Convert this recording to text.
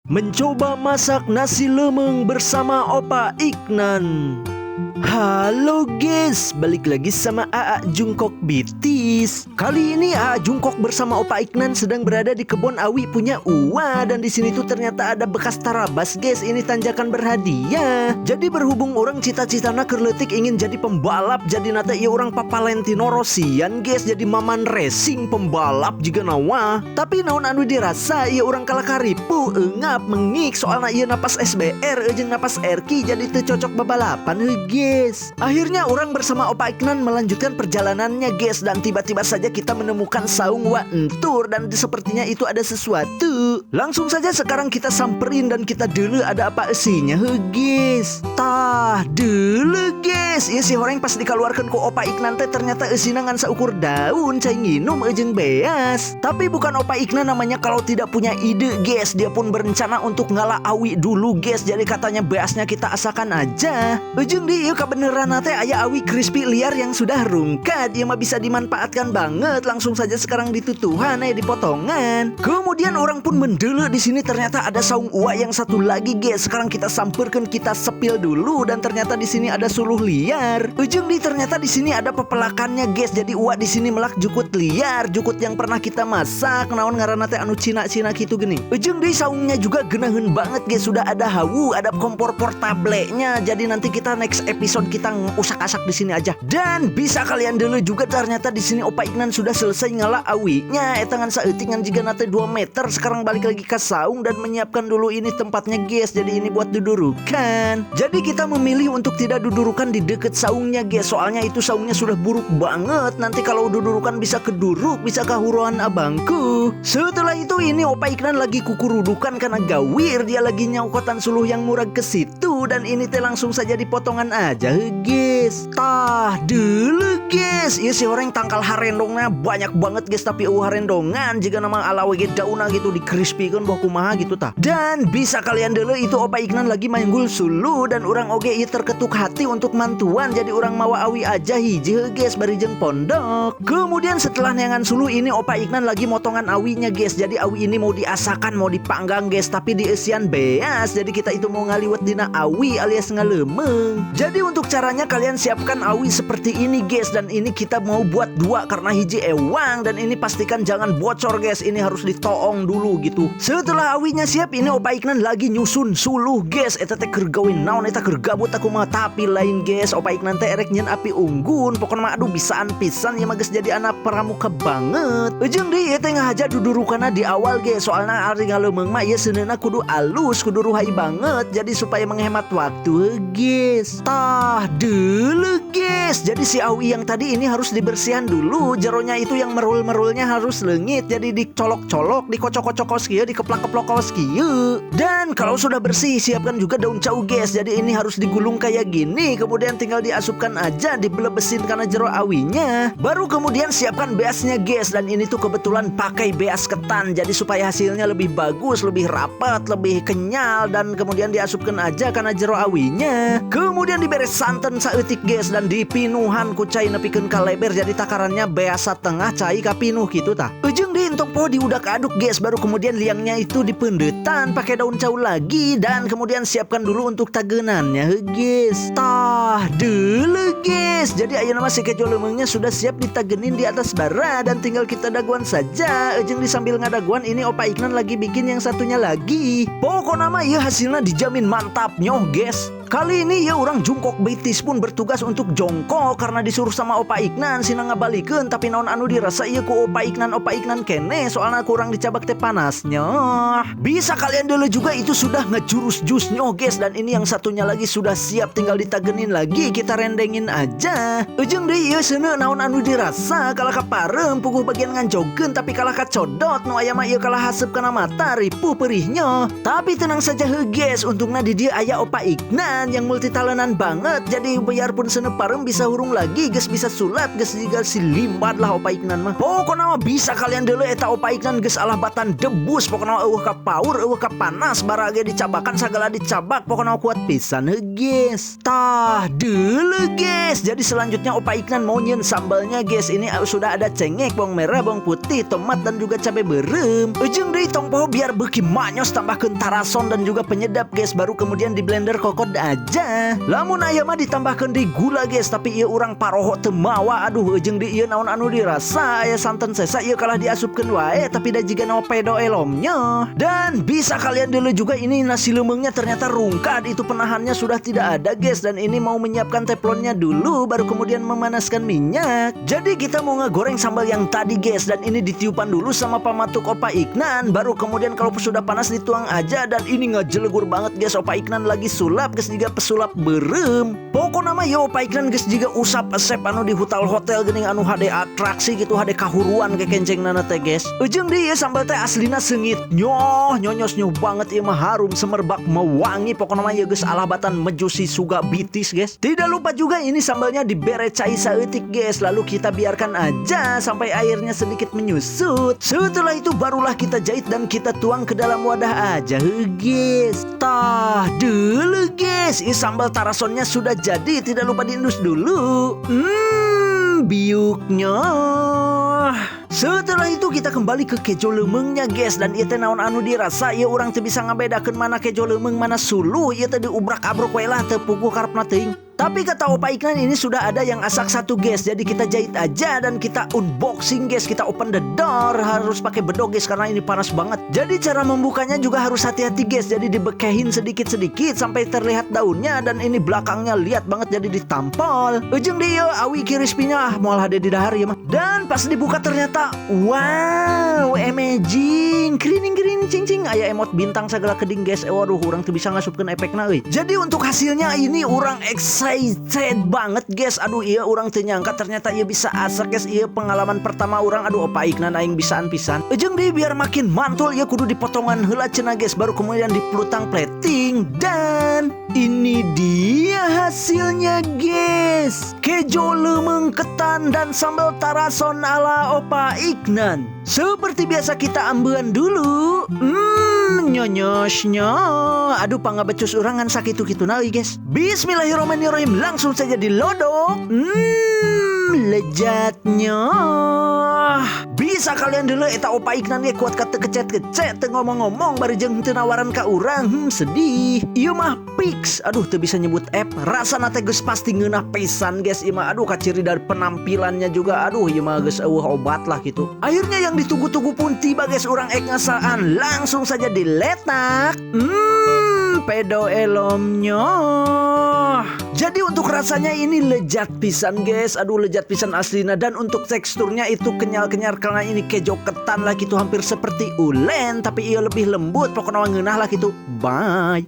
Mencoba masak nasi lemeng bersama Opa Iknan. Halo guys, balik lagi sama AA Jungkok Bitis. Kali ini AA Jungkok bersama Opa Iknan sedang berada di kebun awi punya Uwa. Dan di sini tuh ternyata ada bekas tarabas guys, ini tanjakan berhadiah. Jadi berhubung orang cita-citana kerletik ingin jadi pembalap, jadi nata ia orang Papa Valentino Rossian guys, jadi Maman Racing pembalap juga nawa. Tapi naon anu dirasa ia orang kalah karipu, engap mengik soalnya ia napas SBR jeung napas RQ jadi teu cocok babalapan guys. Akhirnya orang bersama Opa Iknan melanjutkan perjalanannya guys. Dan tiba-tiba saja kita menemukan saung Wa Entur. Dan sepertinya itu ada sesuatu. Langsung saja sekarang kita samperin dan kita dulu ada apa isinya guys. Tah dulu guys, iya si orang pas dikeluarkan ku Opa Iknan teh ternyata isina ngan saukur daun cai nginum jeung beas. Tapi bukan Opa Iknan namanya kalau tidak punya ide guys. Dia pun berencana untuk ngalah awi dulu guys. Jadi katanya beasnya kita asakan aja. Ujung di kebenaran teh aya awi crispy liar yang sudah rungkat. Ia mah bisa dimanfaatkan banget. Langsung saja sekarang ditutuhan dipotongan. Kemudian orang pun mendele di sini ternyata ada saung Uwa yang satu lagi guys. Sekarang kita samperkan, kita sepil dulu dan ternyata di sini ada suluh liar. Ujung di ternyata di sini ada pepelakannya guys. Jadi Uwa di sini melak jukut liar, jukut yang pernah kita masak. Naon ngaranna teh anu Cina-Cina gitu gini. Ujung di saungnya juga genaheun banget guys. Sudah ada hawu, ada kompor portablenya. Jadi nanti kita next episode kita usak-asak di sini aja. Dan bisa kalian dulu juga ternyata di sini Opa Iknan sudah selesai ngalah awinya. Etangan saeutingan jika nate 2 meter. Sekarang balik lagi ke saung dan menyiapkan dulu ini tempatnya guys. Jadi ini buat dudurukan. Jadi kita memilih untuk tidak dudurukan di deket saungnya guys. Soalnya itu saungnya sudah buruk banget. Nanti kalau dudurukan bisa keduruk, bisa kahuruan abangku. Setelah itu ini Opa Iknan lagi kukurudukan karena gawir. Dia lagi nyaukotan suluh yang murah ke situ. Dan ini teh langsung saja dipotongan aja guys. Tah dulu guys. Iya si orang tangkal harendongnya banyak banget guys. Tapi harendongan jika nama ala wege dauna gitu di crispy kan bawa kumaha gitu tah. Dan bisa kalian dulu itu Opa Iknan lagi manggul sulu. Dan orang oge iya terketuk hati untuk mantuan. Jadi orang mawa awi aja hiji guys barijeng pondok. Kemudian setelah neangan sulu ini Opa Iknan lagi motongan awinya guys. Jadi awi ini mau diasakan, mau dipanggang guys. Tapi diisian beas. Jadi kita itu mau ngaliwet dina awi alias ngalemeng. Jadi untuk caranya kalian siapkan awi seperti ini guys. Dan ini kita mau buat 2 karena hiji ewang. Dan ini pastikan jangan bocor guys. Ini harus ditoong dulu gitu. Setelah awinya siap ini Opa Iknan lagi nyusun suluh guys. Eta teh keur gawin naon eta keur gabut aku mah. Tapi lain guys Opa Iknan teh erek nyen api unggun. Pokoknya mah aduh bisaan pisan ya mah guys jadi anak pramuka banget. Ujung di ieu teh ngahaja dudurukana di awal guys. Soalnya ari ngaleumeng mah ieu seuneuna kudu alus, kudu ruhai banget. Jadi supaya menghemat waktu guys. Tah dulu guys. Jadi si awi yang tadi ini harus dibersihan dulu. Jeronya itu yang merul-merulnya harus leungit. Jadi dicolok-colok, dikocok-kocok kieu, dikeplak-keplok kieu. Dan kalau sudah bersih siapkan juga daun cau guys. Jadi ini harus digulung kayak gini. Kemudian tinggal diasupkan aja, dibelebesin karena jero awinya. Baru kemudian siapkan beasnya guys. Dan ini tuh kebetulan pakai beas ketan. Jadi supaya hasilnya lebih bagus, lebih rapat, lebih kenyal. Dan kemudian diasupkan aja karena jero awinya. Kemudian diberes santan saeutik guys. Dan dipinuhan ku cai nepikeun ka leber. Jadi takarannya beasa tengah cai ka pinuh gitu tah. Ujung di entok po diudak aduk guys. Baru kemudian liangnya itu dipendetan pakai daun cau lagi. Dan kemudian siapkan dulu untuk tagenannya guys. Tah dulu guys. Jadi ayeuna mah si kejo leumengnya sudah siap ditagenin di atas bara. Dan tinggal kita daguan saja. Ujung di sambil ngadaguan ini Opa Iknan lagi bikin yang satunya lagi. Pokoknya mah ya hasilnya dijamin mantap nyoh guys. Kali ini ya orang Jungkok Bitis pun bertugas untuk jongkok karena disuruh sama Opa Iknan sina ngabalikeun. Tapi naon anu dirasa ieu ku Opa Iknan kene soalnya kurang dicabak teh panasnya. Bisa kalian dulu juga itu sudah ngejurus jusnya guys. Dan ini yang satunya lagi sudah siap tinggal ditagenin lagi, kita rendengin aja. Ujung deui ieu seuneu naon anu dirasa kalah kaparem puguh bagian nganjogeun tapi kalah kacodot nu aya mah ieu kalah haseup kana mata ripuh perihnya. Tapi tenang saja guys, untungna di dieu aya Opa Iknan. iknan yang multi talentan banget. Jadi biarpun seneparem bisa hurung lagi, geus bisa sulap, geus juga si limbat lah opa iknan mah. Pokoknya mah bisa kalian dulu eta opa iknan geus alah batan debus. Pokoknya eueuh ka power, eueuh ka panas, barage dicabakan segala dicabak. Pokoknya kuat pisan he guys. Tah dulu guys. Jadi selanjutnya opa iknan mau nyen sambalnya guys. Ini sudah ada cengek, bawang merah, bawang putih, tomat dan juga cabai berem. Ujung deui tong poho biar beuki manyos, tambahkeun tarason dan juga penyedap guys. Baru kemudian di blender kokot aja. Lamun aya mah ditambahkeun deui gula guys, tapi ieu urang paroho teu mawa. Aduh ujung deui ieu naon anu dirasa aya santan sesa ieu kalah diasupkeun wae, tapi da jiga naon pedo elomnya. Dan bisa kalian dulu juga ini nasi lemengnya ternyata rungkad, itu penahannya sudah tidak ada guys. Dan ini mau menyiapkan teflonnya dulu, baru kemudian memanaskan minyak. Jadi kita mau ngegoreng sambal yang tadi guys, dan ini ditiupan dulu sama pamatuk opa iknan. Baru kemudian kalau sudah panas dituang aja, dan ini ngejelegur banget guys. Opa iknan lagi sulap guys, juga pesulap berem. Pokoknya mah ya opa iknan guys juga usap asep anu di hotel geuning anu hade atraksi gitu, hade kahuruan ke kenceng nana teh guys. Ujung dia sambal teh aslina seungit nyonyos banget ieu mah, harum semerbak mewangi. Pokoknya mah ya guys alah batan mejusi suga bitis guys. Tidak lupa juga ini sambalnya dibere cai saeutik guys. Lalu kita biarkan aja sampai airnya sedikit menyusut. Setelah itu barulah kita jahit dan kita tuang ke dalam wadah aja guys. Tah dulu guys, ini sambal tarasonnya sudah jadi. Tidak lupa diindus dulu. Biuknya. Setelah itu kita kembali ke kejo lemengnya guys. Dan ieu teh naon anu dirasa ieu urang teu bisa ngabedakeun mana kejo leumeng mana suluh. Ieu teh diubrak-abruk we lah, teu puguh karepna teuing. Tapi kata opa iknan ini sudah ada yang asak satu guys. Jadi kita jahit aja dan kita unboxing guys. Kita open the door. Harus pakai bedog guys karena ini panas banget. Jadi cara membukanya juga harus hati-hati guys. Jadi dibekehin sedikit-sedikit sampai terlihat daunnya. Dan ini belakangnya lihat banget jadi ditampol. Ujung dia awi kirispinya moal hade di dahar ya mah. Dan pas dibuka ternyata wow, amazing, kerining cing aya emot bintang segala keding guys. Waduh urang tuh bisa ngasupkeun efekna euy. Jadi untuk hasilnya ini urang excited banget guys. Aduh iya urang teu nyangka ternyata ieu bisa asak guys. Ieu pengalaman pertama urang. Aduh opa iknan aing bisaan pisan. Ujung deui biar makin mantul ieu kudu dipotongan heula cenah guys. Baru kemudian dipelutang plating. Dan ini dia hasilnya guys. Kejo leumeng ketan dan sambal tarason ala opa iknan. Seperti biasa kita ambean dulu. Nyonyosnya. Aduh pangabecus urangan sakitu-kitu nawi guys. Bismillahirrahmanirrahim. Langsung saja dilodok. Lezatnya. Bisa kalian dulu eta opa iknan ge kuat kata kecet-kecet teu ngomong-ngomong bari jeung teu nawaran ka urang. Sedih. Ieu mah fix. Aduh teu bisa nyebut app. Rasana teh geus pasti ngeunah pisan guys. Ieu mah aduh kaciri dari penampilannya juga. Aduh ieu mah geus eueuh obat lah gitu. Akhirnya yang ditunggu-tunggu pun tiba guys. Urang ek ngasaan langsung saja diletak. Pedo elomnya. Jadi untuk rasanya ini lezat pisan guys. Aduh lezat pisan aslina. Dan untuk teksturnya itu kenyal-kenyal karena ini kejo ketan lah gitu. Hampir seperti ulen tapi ia lebih lembut. Pokoknya ngeunah lah gitu. Bye.